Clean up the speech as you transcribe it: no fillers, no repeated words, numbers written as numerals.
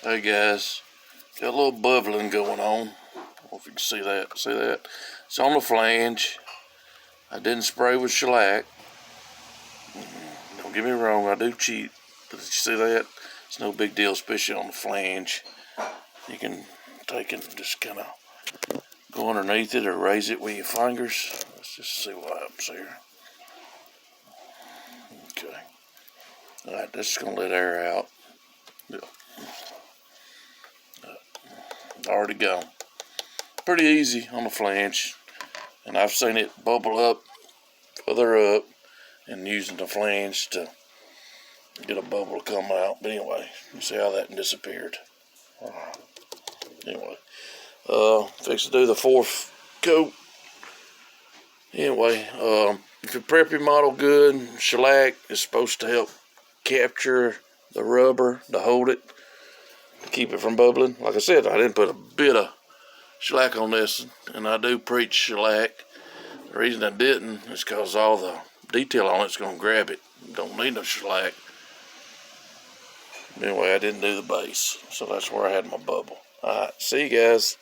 Hey guys, got a little bubbling going on. I don't know if you can see that. See that? It's on the flange. I didn't spray with shellac. Don't get me wrong, I do cheat. But did you see that? It's no big deal, especially on the flange. You can take it and just kind of go underneath it or raise it with your fingers. Let's just see what happens here. Okay. Alright, that's going to let air out. Yeah. Already gone. Pretty easy on the flange. And I've seen it bubble up, further up, and using the flange to get a bubble to come out. But anyway, you see how that disappeared. Anyway, fix to do the fourth coat. Anyway, if you prep your model good, shellac is supposed to help capture the rubber to hold it, to keep it from bubbling. Like I said, I didn't put a bit of shellac on this, and I do preach shellac. The reason I didn't is because all the detail on it's going to grab it. Don't need no shellac. Anyway, I didn't do the base, so that's where I had my bubble. Alright, see you guys.